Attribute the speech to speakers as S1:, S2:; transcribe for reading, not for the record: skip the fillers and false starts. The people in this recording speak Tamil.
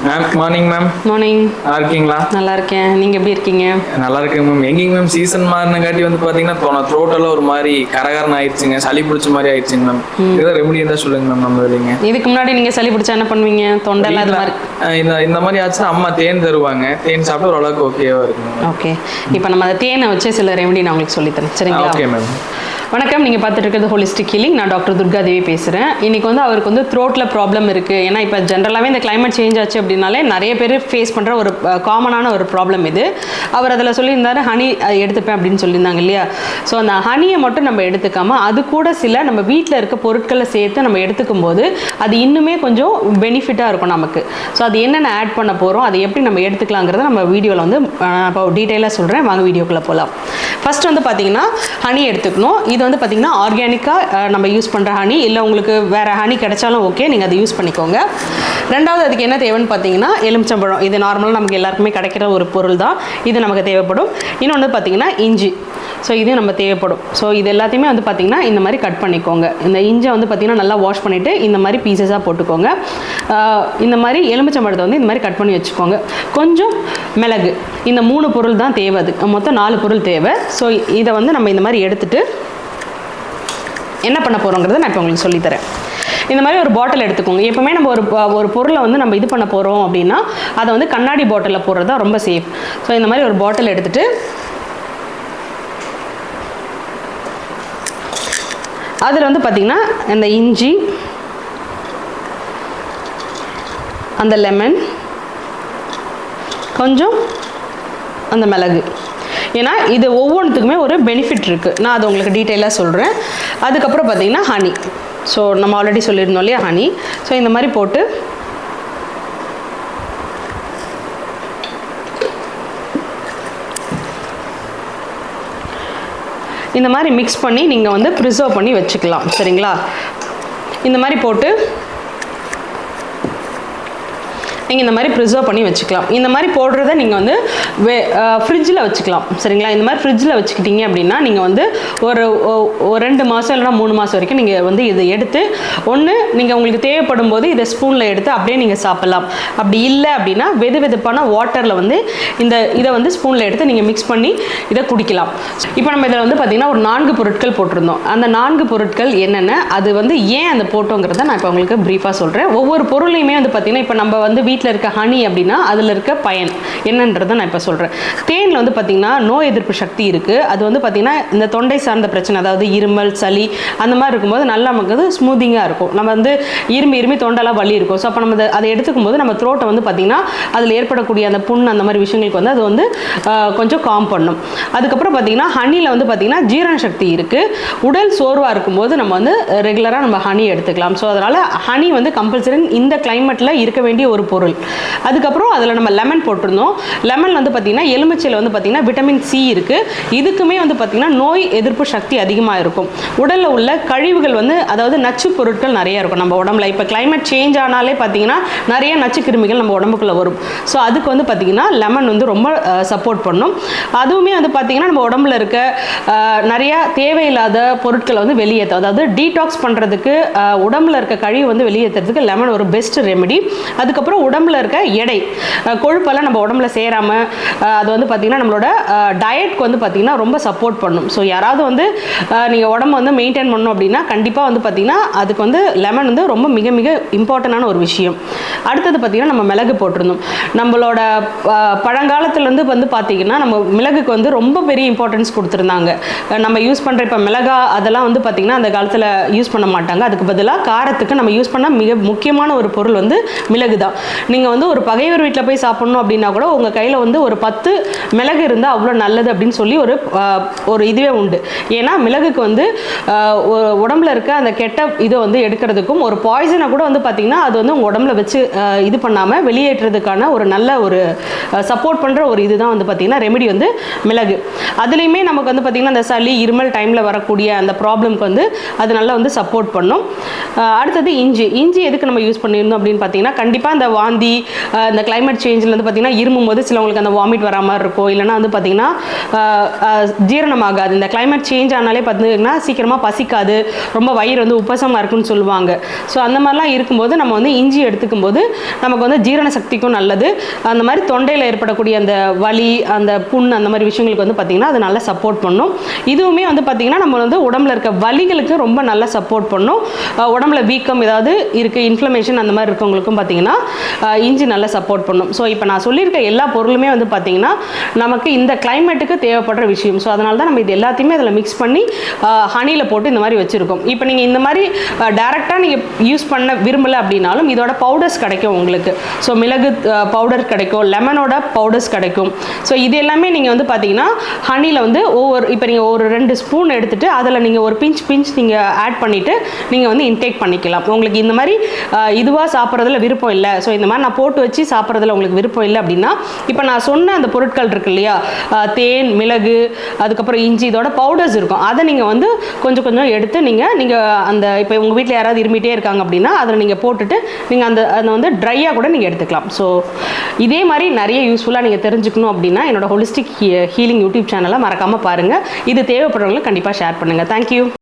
S1: Ma'am morning ma'am.
S2: மார்னிங்.
S1: நல்லா இருக்கீங்களா?
S2: நல்லா இருக்கேன். நீங்க எப்படி இருக்கீங்க?
S1: நல்லா இருக்கேன் மேம். எங்கேங்க மேம் சீசன் மாறினங்காட்டி வந்து பாத்தீங்கன்னா த்ரோட் எல்லாம் ஒரு மாதிரி கரகரன் ஆயிடுச்சுங்க, சளி பிடிச்ச மாதிரி ஆயிடுச்சுங்க மேம். ஏதாவது ரெமடி இருந்தா சொல்லுங்க மேம். நம்ம இல்லைங்க,
S2: இதுக்கு முன்னாடி நீங்க சளி பிடிச்சா என்ன பண்ணுவீங்க? தொண்டை அது மாதிரி
S1: இந்த மாதிரி ஆச்சுன்னா அம்மா தேன் தருவாங்க. தேன் சாப்பிட்டு ஓரளவுக்கு ஓகேவா இருக்கும்.
S2: ஓகே, இப்போ நம்ம அந்த தேனை வச்சு சில ரெமடி நான் உங்களுக்கு சொல்லித்தரேன், சரிங்களா?
S1: Okay ma'am.
S2: வணக்கம், நீங்கள் பார்த்துட்டு இருக்கிறது ஹோலிஸ்டிக் ஹீலிங். நான் டாக்டர் துர்காதேவி பேசுகிறேன். இன்றைக்கி வந்து அவருக்கு வந்து த்ரோட்டில் ப்ராப்ளம் இருக்குது. ஏன்னா இப்போ ஜென்ரலாகவே இந்த கிளைமேட் சேஞ்ச் ஆச்சு அப்படின்னாலே நிறைய பேர் ஃபேஸ் பண்ணுற ஒரு காமனான ஒரு ப்ராப்ளம் இது. அவர் அதில் சொல்லியிருந்தார் ஹனி எடுத்துப்பேன் அப்படின்னு சொல்லியிருந்தாங்க இல்லையா? ஸோ அந்த ஹனியை மட்டும் நம்ம எடுத்துக்காமல் அது கூட சில நம்ம வீட்டில் இருக்க பொருட்களை சேர்த்து நம்ம எடுத்துக்கும் போது அது இன்னுமே கொஞ்சம் பெனிஃபிட்டாக இருக்கும் நமக்கு. ஸோ அது என்னென்ன ஆட் பண்ண போகிறோம், அதை எப்படி நம்ம எடுத்துக்கலாங்கிறத நம்ம வீடியோவில் வந்து இப்போ டீட்டெயிலாக சொல்கிறேன். வாங்க வீடியோக்குள்ளே போகலாம். ஃபர்ஸ்ட் வந்து பார்த்தீங்கன்னா ஹனி எடுத்துக்கணும். இது வந்து பார்த்திங்கன்னா ஆர்கானிக்காக நம்ம யூஸ் பண்ணுற ஹனி, இல்லை உங்களுக்கு வேறு ஹனி கிடைச்சாலும் ஓகே, நீங்கள் அதை யூஸ் பண்ணிக்கோங்க. ரெண்டாவது அதுக்கு என்ன தேவைன்னு பார்த்தீங்கன்னா எலுமிச்சம்பழம். இது நார்மலாக நமக்கு எல்லாருக்குமே கிடைக்கிற ஒரு பொருள் தான், இது நமக்கு தேவைப்படும். இன்னொன்று பார்த்திங்கன்னா இஞ்சி. ஸோ இது நம்ம தேவைப்படும். ஸோ இது எல்லாத்தையுமே வந்து பார்த்திங்கன்னா இந்த மாதிரி கட் பண்ணிக்கோங்க. இந்த இஞ்சியை வந்து பார்த்திங்கன்னா நல்லா வாஷ் பண்ணிவிட்டு இந்த மாதிரி பீசஸாக போட்டுக்கோங்க. இந்த மாதிரி எலுமிச்சம்பழத்தை வந்து இந்த மாதிரி கட் பண்ணி வச்சுக்கோங்க. கொஞ்சம் மிளகு, இந்த 3 பொருள் தான் தேவை. அது மொத்தம் 4 பொருள் தேவை. ஸோ இதை வந்து நம்ம இந்த மாதிரி எடுத்துகிட்டு என்ன பண்ண போகிறோங்கிறத நான் இப்போ உங்களுக்கு சொல்லித்தரேன். இந்த மாதிரி ஒரு பாட்டில் எடுத்துக்கோங்க. எப்போவுமே நம்ம ஒரு பொருளை வந்து நம்ம இது பண்ண போகிறோம் அப்படின்னா அதை வந்து கண்ணாடி பாட்டிலில் போடுறது தான் ரொம்ப சேஃப். ஸோ இந்த மாதிரி ஒரு பாட்டில் எடுத்துகிட்டு அதில் வந்து பார்த்திங்கன்னா இந்த இஞ்சி, அந்த லெமன், கொஞ்சம் அந்த மிளகு, ஏன்னா இது ஒவ்வொன்றுத்துக்குமே ஒரு பெனிஃபிட் இருக்குது. நான் அது உங்களுக்கு டீட்டெயிலாக சொல்கிறேன். அதுக்கப்புறம் பார்த்திங்கன்னா ஹனி. ஸோ நம்ம ஆல்ரெடி சொல்லியிருந்தோம் இல்லையா ஹனி. ஸோ இந்த மாதிரி போட்டு இந்த மாதிரி மிக்ஸ் பண்ணி நீங்கள் வந்து ப்ரிசர்வ் பண்ணி வச்சுக்கலாம், சரிங்களா? இந்த மாதிரி போட்டு நீங்கள் இந்த மாதிரி ப்ரிசர்வ் பண்ணி வச்சுக்கலாம். இந்த மாதிரி போடுறத நீங்கள் வந்து ஃப்ரிட்ஜில் வச்சுக்கலாம், சரிங்களா? இந்த மாதிரி ஃப்ரிட்ஜில் வச்சுக்கிட்டீங்க அப்படின்னா நீங்கள் வந்து ஒரு 2 மாதம் இல்லைனா 3 மாதம் வரைக்கும் நீங்கள் வந்து இதை எடுத்து ஒன்று நீங்கள் உங்களுக்கு தேவைப்படும் போது இதை ஸ்பூனில் எடுத்து அப்படியே நீங்கள் சாப்பிட்லாம். அப்படி இல்லை அப்படின்னா வெதுவெதுப்பான வாட்டரில் வந்து இதை வந்து ஸ்பூனில் எடுத்து நீங்கள் மிக்ஸ் பண்ணி இதை குடிக்கலாம். இப்போ நம்ம இதில் வந்து பார்த்திங்கன்னா ஒரு 4 பொருட்கள் போட்டிருந்தோம். அந்த 4 பொருட்கள் என்னென்ன, அது வந்து ஏன் அந்த போட்டோங்கிறத நான் இப்போ உங்களுக்கு ப்ரீஃபாக சொல்கிறேன். ஒவ்வொரு பொருளையுமே வந்து பார்த்திங்கன்னா இப்போ நம்ம வந்து வீட்டில் இருக்க ஹனி அப்படின்னா அதில் இருக்க பயன் என்னன்றதை நான் இப்போ சொல்கிறேன். தேனில் வந்து பார்த்திங்கன்னா நோய் எதிர்ப்பு சக்தி இருக்குது. அது வந்து பார்த்திங்கன்னா இந்த தொண்டை சார்ந்த பிரச்சனை, அதாவது இருமல், சளி அந்த மாதிரி இருக்கும்போது நல்லா நமக்கு அது ஸ்மூத்திங்காக இருக்கும். நம்ம வந்து இருமி தொண்டெல்லாம் வலி இருக்கும். ஸோ அப்போ நம்ம அதை எடுத்துக்கும் போது நம்ம த்ரோட்டை வந்து பார்த்திங்கன்னா அதில் ஏற்படக்கூடிய அந்த புண் அந்த மாதிரி விஷயங்களுக்கு வந்து அது வந்து கொஞ்சம் காம் பண்ணும். அதுக்கப்புறம் பார்த்திங்கன்னா ஹனியில் வந்து பார்த்திங்கன்னா ஜீரண சக்தி இருக்குது. உடல் சோர்வாக இருக்கும்போது நம்ம வந்து ரெகுலராக நம்ம ஹனி எடுத்துக்கலாம். ஸோ அதனால் ஹனி வந்து கம்பல்சரி இந்த கிளைமேட்டில் இருக்க வேண்டிய ஒரு பொருள். அதுக்கப்புறம் அதில் நம்ம லெமன் போட்டிருந்தோம். லெமன் வந்து பார்த்திங்கன்னா எலுமிச்சையில் வந்து பார்த்திங்கன்னா விட்டமின் சி இருக்குது. இதுக்குமே வந்து பார்த்திங்கன்னா நோய் எதிர்ப்பு சக்தி அதிகமாக இருக்கும். உடலில் உள்ள கழிவுகள் வந்து அதாவது நச்சு பொருட்கள் நிறைய இருக்கும் நம்ம உடம்புல. இப்போ கிளைமேட் சேஞ்ச் ஆனாலே பார்த்திங்கன்னா நிறைய நச்சு கிருமிகள் நம்ம உடம்புக்குள்ளே வரும். ஸோ அதுக்கு வந்து பார்த்திங்கன்னா லெமன் வந்து ரொம்ப சப்போர்ட் பண்ணும். அதுவுமே வந்து பார்த்திங்கன்னா நம்ம உடம்புல இருக்க நிறைய தேவையில்லாத பொருட்களை வந்து வெளியேற்றும், அதாவது டீடாக்ஸ் பண்ணுறதுக்கு உடம்புல இருக்க கழிவு வந்து வெளியேற்றுறதுக்கு லெமன் ஒரு பெஸ்ட் ரெமெடி. அதுக்கப்புறம் உடம்புல இருக்க எடை கொழுப்பெல்லாம் நம்ம உடம்புல சேராமல் அது வந்து பார்த்திங்கன்னா நம்மளோட டயட்க்கு வந்து பார்த்திங்கன்னா ரொம்ப சப்போர்ட் பண்ணும். ஸோ யாராவது வந்து நீங்கள் உடம்பு வந்து மெயின்டைன் பண்ணணும் அப்படின்னா கண்டிப்பாக வந்து பார்த்திங்கன்னா அதுக்கு வந்து லெமன் வந்து ரொம்ப மிக மிக இம்பார்ட்டண்டான ஒரு விஷயம். அடுத்தது பார்த்திங்கன்னா நம்ம மிளகு போட்டிருந்தோம். நம்மளோட பழங்காலத்துலேருந்து வந்து பார்த்திங்கன்னா நம்ம மிளகுக்கு வந்து ரொம்ப பெரிய இம்பார்ட்டன்ஸ் கொடுத்துருந்தாங்க. நம்ம யூஸ் பண்ணுற இப்போ மிளகா அதெல்லாம் வந்து பார்த்திங்கன்னா அந்த காலத்தில் யூஸ் பண்ண மாட்டாங்க. அதுக்கு பதிலாக காரத்துக்கு நம்ம யூஸ் பண்ண மிக முக்கியமான ஒரு பொருள் வந்து மிளகு தான். நீங்கள் வந்து ஒரு பகைவர் வீட்டில் போய் சாப்பிட்ணும் அப்படின்னா கூட உங்கள் கையில் வந்து ஒரு 10 மிளகு இருந்தால் அவ்வளோ நல்லது அப்படின்னு சொல்லி ஒரு இதுவே உண்டு. ஏன்னா மிளகுக்கு வந்து உடம்புல இருக்க அந்த கெட்ட இதை வந்து எடுக்கிறதுக்கும் ஒரு பாய்சனை கூட வந்து பார்த்திங்கன்னா அது வந்து உங்கள் உடம்புல வச்சு இது பண்ணாமல் வெளியேற்றுறதுக்கான ஒரு நல்ல ஒரு சப்போர்ட் பண்ணுற ஒரு இதுதான் வந்து பார்த்திங்கன்னா ரெமெடி வந்து மிளகு. அதுலேயுமே நமக்கு வந்து பார்த்திங்கன்னா அந்த சளி இருமல் டைமில் வரக்கூடிய அந்த ப்ராப்ளம்க்கு வந்து அது நல்லா வந்து சப்போர்ட் பண்ணும். அடுத்தது இஞ்சி. இஞ்சி எதுக்கு நம்ம யூஸ் பண்ணியிருந்தோம் அப்படின்னு பார்த்தீங்கன்னா கண்டிப்பாக அந்த வாந்தி வாந்தி, இந்த கிளைமேட் சேஞ்சில் வந்து பார்த்திங்கன்னா இருமும் போது சிலவங்களுக்கு அந்த வாமிட் வரா மாதிரி இருக்கும், இல்லைனா வந்து பார்த்திங்கன்னா ஜீரணமாகாது. இந்த கிளைமேட் சேஞ்ச் ஆனாலே பார்த்தீங்கன்னா சீக்கிரமாக பசிக்காது, ரொம்ப வயிறு வந்து உப்பசமாக இருக்குன்னு சொல்லுவாங்க. ஸோ அந்த மாதிரிலாம் இருக்கும்போது நம்ம வந்து இஞ்சி எடுத்துக்கும் போது நமக்கு வந்து ஜீரண சக்திக்கும் நல்லது. அந்த மாதிரி தொண்டையில் ஏற்படக்கூடிய அந்த வலி, அந்த புண், அந்த மாதிரி விஷயங்களுக்கு வந்து பார்த்திங்கன்னா அது நல்லா சப்போர்ட் பண்ணும். இதுவுமே வந்து பார்த்திங்கன்னா நம்ம வந்து உடம்புல இருக்க வலிகளுக்கு ரொம்ப நல்லா சப்போர்ட் பண்ணும். உடம்புல வீக்கம் ஏதாவது இருக்குது, இன்ஃப்ளமேஷன் அந்த மாதிரி இருக்கவங்களுக்கும் பார்த்திங்கன்னா இஞ்சி நல்லா சப்போர்ட் பண்ணும். ஸோ இப்போ நான் சொல்லியிருக்க எல்லா பொருளுமே வந்து பார்த்திங்கன்னா நமக்கு இந்த கிளைமேட்டுக்கு தேவைப்படுற விஷயம். ஸோ அதனால தான் நம்ம இது எல்லாத்தையுமே அதில் மிக்ஸ் பண்ணி ஹனியில் போட்டு இந்த மாதிரி வச்சுருக்கோம். இப்போ நீங்கள் இந்த மாதிரி டேரெக்டாக நீங்கள் யூஸ் பண்ண விரும்பலை அப்படின்னாலும் இதோட பவுடர்ஸ் கிடைக்கும் உங்களுக்கு. ஸோ மிளகு பவுடர் கிடைக்கும், லெமனோட பவுடர்ஸ் கிடைக்கும். ஸோ இது எல்லாமே நீங்கள் வந்து பார்த்தீங்கன்னா ஹனியில் வந்து இப்போ நீங்கள் ஒரு 2 ஸ்பூன் எடுத்துகிட்டு அதில் நீங்கள் ஒரு பிஞ்ச் நீங்கள் ஆட் பண்ணிவிட்டு நீங்கள் வந்து இன்டேக் பண்ணிக்கலாம். உங்களுக்கு இந்த மாதிரி இதுவாக சாப்பிட்றதுல விருப்பம் இல்லை, ஸோ இந்த மாதிரி நான் போட்டு வச்சு சாப்பிட்றதுல உங்களுக்கு விருப்பம் இல்லை அப்படின்னா இப்போ நான் சொன்ன அந்த பொருட்கள் இருக்கு இல்லையா, தேன், மிளகு, அதுக்கப்புறம் இஞ்சி, இதோட பவுடர்ஸ் இருக்கும். அதை நீங்கள் வந்து கொஞ்சம் கொஞ்சம் எடுத்து நீங்கள் அந்த இப்போ உங்கள் வீட்டில் யாராவது இருமிட்டே இருக்காங்க அப்படின்னா அதில் நீங்கள் போட்டுட்டு நீங்கள் அதை வந்து ட்ரையாக கூட நீங்கள் எடுத்துக்கலாம். ஸோ இதே மாதிரி நிறைய யூஸ்ஃபுல்லாக நீங்கள் தெரிஞ்சுக்கணும் அப்படின்னா என்னோட ஹோலிஸ்டிக் ஹீலிங் யூடியூப் சேனலை மறக்காமல் பாருங்கள். இது தேவைப்படுறவங்களுக்கு கண்டிப்பாக ஷேர் பண்ணுங்கள். தேங்க்யூ.